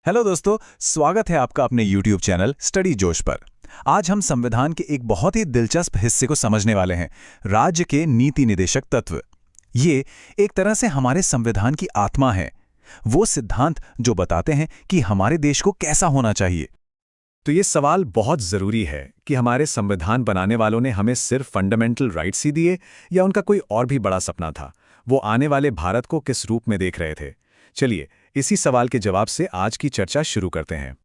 Hello दोस्तों, स्वागत है आपका अपने YouTube चैनल स्टडी जोश पर। आज हम संविधान के एक बहुत ही दिलचस्प हिस्से को समझने वाले हैं, राज्य के नीति निदेशक तत्व। ये एक तरह से हमारे संविधान की आत्मा है, वो सिद्धांत जो बताते हैं कि हमारे देश को कैसा होना चाहिए। तो ये सवाल बहुत ज़रूरी है कि हमारे संविधान बनाने वालों ने हमें सिर्फ फंडामेंटल राइट्स ही दिए या उनका कोई और भी बड़ा सपना था। वो आने वाले भारत को किस रूप में देख रहे थे। चलिए इसी सवाल के जवाब से आज की चर्चा शुरू करते हैं।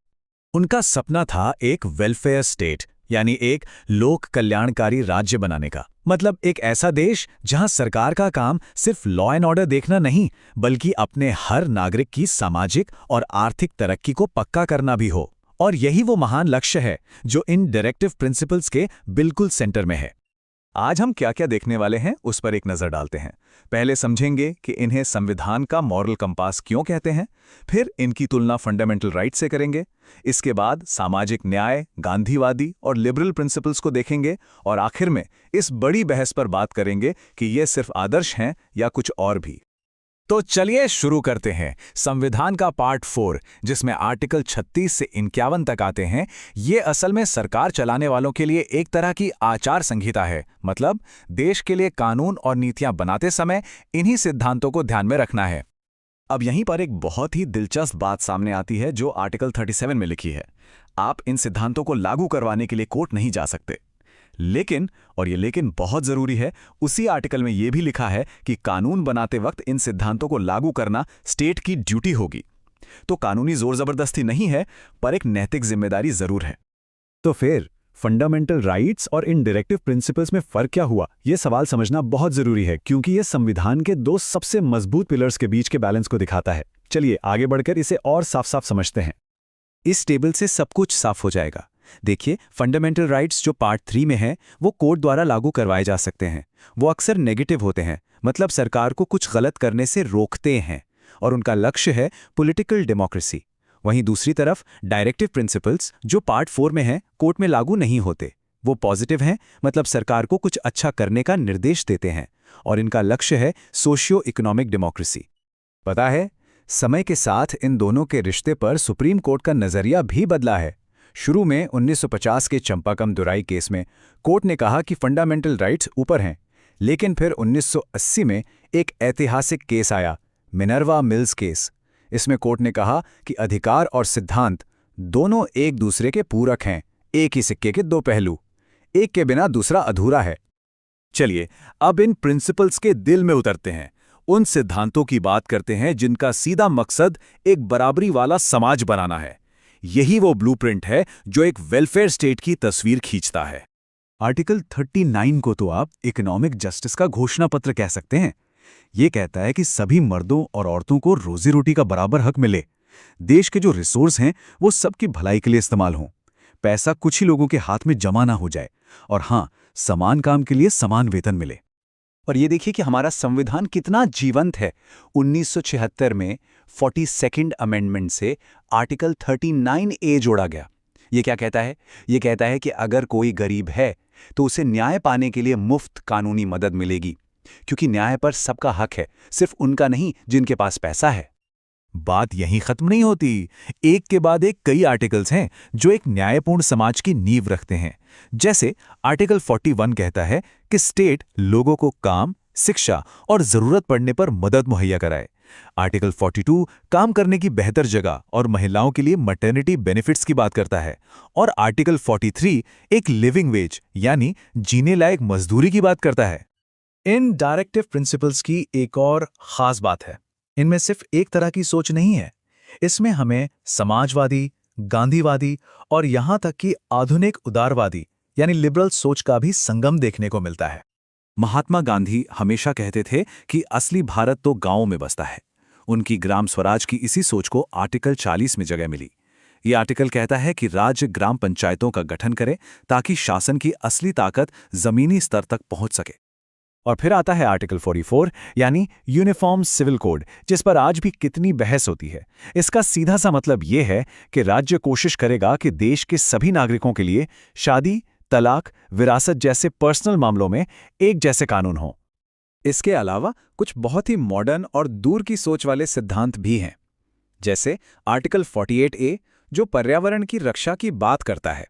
उनका सपना था एक वेलफेयर स्टेट, यानी एक लोक कल्याणकारी राज्य बनाने का। मतलब एक ऐसा देश जहां सरकार का काम सिर्फ लॉ एंड ऑर्डर देखना नहीं, बल्कि अपने हर नागरिक की सामाजिक और आर्थिक तरक्की को पक्का करना भी हो। और यही वो महान लक्ष्य है जो इन डायरेक्टिव प्रिंसिपल्स के बिल्कुल सेंटर में है। आज हम क्या क्या देखने वाले हैं उस पर एक नज़र डालते हैं। पहले समझेंगे कि इन्हें संविधान का मॉरल कंपास क्यों कहते हैं, फिर इनकी तुलना फंडामेंटल राइट से करेंगे। इसके बाद सामाजिक न्याय, गांधीवादी और लिबरल प्रिंसिपल्स को देखेंगे और आखिर में इस बड़ी बहस पर बात करेंगे कि ये सिर्फ आदर्श हैं या कुछ और भी। तो चलिए शुरू करते हैं संविधान का पार्ट 4, जिसमें आर्टिकल 36 से 51 तक आते हैं। ये असल में सरकार चलाने वालों के लिए एक तरह की आचार संहिता है। मतलब देश के लिए कानून और नीतियां बनाते समय इन्हीं सिद्धांतों को ध्यान में रखना है। अब यहीं पर एक बहुत ही दिलचस्प बात सामने आती है जो आर्टिकल 37 में लिखी है। आप इन सिद्धांतों को लागू करवाने के लिए कोर्ट नहीं जा सकते। लेकिन, और ये लेकिन बहुत जरूरी है, उसी आर्टिकल में ये भी लिखा है कि कानून बनाते वक्त इन सिद्धांतों को लागू करना स्टेट की ड्यूटी होगी। तो कानूनी जोर जबरदस्ती नहीं है, पर एक नैतिक जिम्मेदारी जरूर है। तो फिर फंडामेंटल राइट्स और इन डायरेक्टिव प्रिंसिपल्स में फर्क क्या हुआ, यह सवाल समझना बहुत जरूरी है, क्योंकि यह संविधान के दो सबसे मजबूत पिलर्स के बीच के बैलेंस को दिखाता है। चलिए आगे बढ़कर इसे और साफ साफ समझते हैं। इस टेबल से सब कुछ साफ हो जाएगा। देखिए, फंडामेंटल राइट्स जो पार्ट 3 में है वो कोर्ट द्वारा लागू करवाए जा सकते हैं। वो अक्सर नेगेटिव होते हैं, मतलब सरकार को कुछ गलत करने से रोकते हैं, और उनका लक्ष्य है पॉलिटिकल डेमोक्रेसी। वहीं दूसरी तरफ डायरेक्टिव प्रिंसिपल्स जो पार्ट 4 में है, कोर्ट में लागू नहीं होते। वो पॉजिटिव हैं, मतलब सरकार को कुछ अच्छा करने का निर्देश देते हैं, और इनका लक्ष्य है सोशियो इकोनॉमिक डेमोक्रेसी। पता है, समय के साथ इन दोनों के रिश्ते पर सुप्रीम कोर्ट का नजरिया भी बदला है। शुरू में 1950 के चंपाकम दुराई केस में कोर्ट ने कहा कि फंडामेंटल राइट्स ऊपर हैं, लेकिन फिर 1980 में एक ऐतिहासिक केस आया, मिनर्वा मिल्स केस। इसमें कोर्ट ने कहा कि अधिकार और सिद्धांत दोनों एक दूसरे के पूरक हैं, एक ही सिक्के के दो पहलू, एक के बिना दूसरा अधूरा है। चलिए अब इन प्रिंसिपल्स के दिल में उतरते हैं, उन सिद्धांतों की बात करते हैं जिनका सीधा मकसद एक बराबरी वाला समाज बनाना है। यही वो ब्लूप्रिंट है जो एक वेलफेयर स्टेट की तस्वीर खींचता है। आर्टिकल 39 को तो आप इकोनॉमिक जस्टिस का घोषणा पत्र कह सकते हैं। ये कहता है कि सभी मर्दों और औरतों को रोजी रोटी का बराबर हक मिले। देश के जो रिसोर्स हैं वो सबकी भलाई के लिए इस्तेमाल हों। पैसा कुछ ही लोगों के हाथ में जमा ना हो जाए, और हाँ, समान काम के लिए समान वेतन मिले। और ये देखिए कि हमारा संविधान कितना जीवंत है। 1976 में 42nd अमेंडमेंट से आर्टिकल 39A जोड़ा गया। ये क्या कहता है? ये कहता है कि अगर कोई गरीब है तो उसे न्याय पाने के लिए मुफ्त कानूनी मदद मिलेगी, क्योंकि न्याय पर सबका हक है, सिर्फ उनका नहीं जिनके पास पैसा है। बात यहीं खत्म नहीं होती। एक के बाद एक कई आर्टिकल्स हैं जो एक न्यायपूर्ण समाज की नींव रखते हैं। जैसे आर्टिकल 41 कहता है कि स्टेट लोगों को काम, शिक्षा और जरूरत पड़ने पर मदद मुहैया कराए। आर्टिकल 42 काम करने की बेहतर जगह और महिलाओं के लिए मैटरनिटी बेनिफिट्स की बात करता है। और आर्टिकल 43 एक लिविंग वेज यानी जीने लायक मजदूरी की बात करता है। इन डायरेक्टिव प्रिंसिपल्स की एक और खास बात है, इनमें सिर्फ एक तरह की सोच नहीं है। इसमें हमें समाजवादी, गांधीवादी और यहां तक कि आधुनिक उदारवादी यानी लिबरल सोच का भी संगम देखने को मिलता है। महात्मा गांधी हमेशा कहते थे कि असली भारत तो गांवों में बसता है। उनकी ग्राम स्वराज की इसी सोच को आर्टिकल 40 में जगह मिली। ये आर्टिकल कहता है कि राज्य ग्राम पंचायतों का गठन करे ताकि शासन की असली ताकत जमीनी स्तर तक पहुंच सके। और फिर आता है आर्टिकल 44 यानी यूनिफॉर्म सिविल कोड, जिस पर आज भी कितनी बहस होती है। इसका सीधा सा मतलब ये है कि राज्य कोशिश करेगा कि देश के सभी नागरिकों के लिए शादी, तलाक, विरासत जैसे पर्सनल मामलों में एक जैसे कानून हों। इसके अलावा कुछ बहुत ही मॉडर्न और दूर की सोच वाले सिद्धांत भी हैं। जैसे आर्टिकल 48A जो पर्यावरण की रक्षा की बात करता है,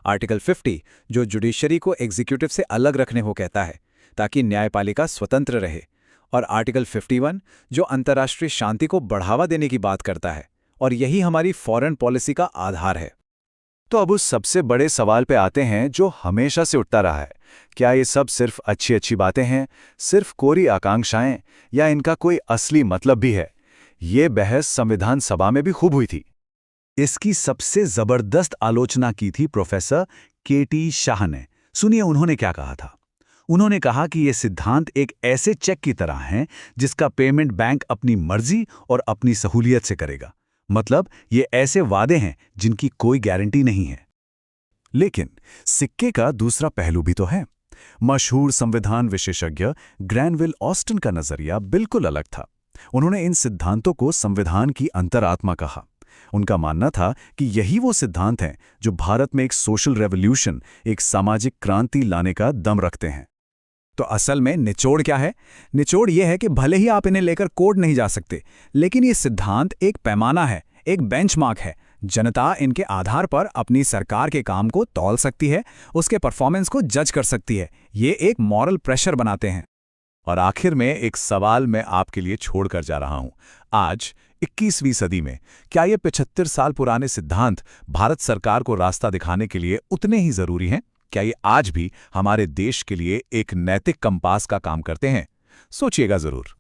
आर्टिकल 50 जो जुडिशरी को एग्जीक्यूटिव से अलग रखने को कहता है ताकि न्यायपालिका स्वतंत्र रहे, और आर्टिकल 51 जो अंतर्राष्ट्रीय शांति को बढ़ावा देने की बात करता है, और यही हमारी फॉरेन पॉलिसी का आधार है। तो अब उस सबसे बड़े सवाल पे आते हैं जो हमेशा से उठता रहा है, क्या ये सब सिर्फ अच्छी अच्छी बातें हैं, सिर्फ कोरी आकांक्षाएं, या इनका कोई असली मतलब भी है? ये बहस संविधान सभा में भी खूब हुई थी। इसकी सबसे जबरदस्त आलोचना की थी प्रोफेसर के.टी. शाह ने। सुनिए उन्होंने क्या कहा था। उन्होंने कहा कि ये सिद्धांत एक ऐसे चेक की तरह हैं जिसका पेमेंट बैंक अपनी मर्जी और अपनी सहूलियत से करेगा। मतलब ये ऐसे वादे हैं जिनकी कोई गारंटी नहीं है। लेकिन सिक्के का दूसरा पहलू भी तो है। मशहूर संविधान विशेषज्ञ ग्रैनविल ऑस्टिन का नजरिया बिल्कुल अलग था। उन्होंने इन सिद्धांतों को संविधान की अंतरात्मा कहा। उनका मानना था कि यही वो सिद्धांत हैं जो भारत में एक सोशल रेवोल्यूशन, एक सामाजिक क्रांति लाने का दम रखते हैं। तो असल में निचोड़ क्या है? निचोड़ यह है कि भले ही आप इन्हें लेकर कोर्ट नहीं जा सकते, लेकिन ये सिद्धांत एक पैमाना है, एक बेंचमार्क है। जनता इनके आधार पर अपनी सरकार के काम को तौल सकती है, उसके परफॉर्मेंस को जज कर सकती है। ये एक मॉरल प्रेशर बनाते हैं। और आखिर में एक सवाल मैं आपके लिए छोड़कर जा रहा हूं। आज 21वीं सदी में क्या ये 75 साल पुराने सिद्धांत भारत सरकार को रास्ता दिखाने के लिए उतने ही जरूरी हैं? क्या ये आज भी हमारे देश के लिए एक नैतिक कंपास का काम करते हैं? सोचिएगा जरूर।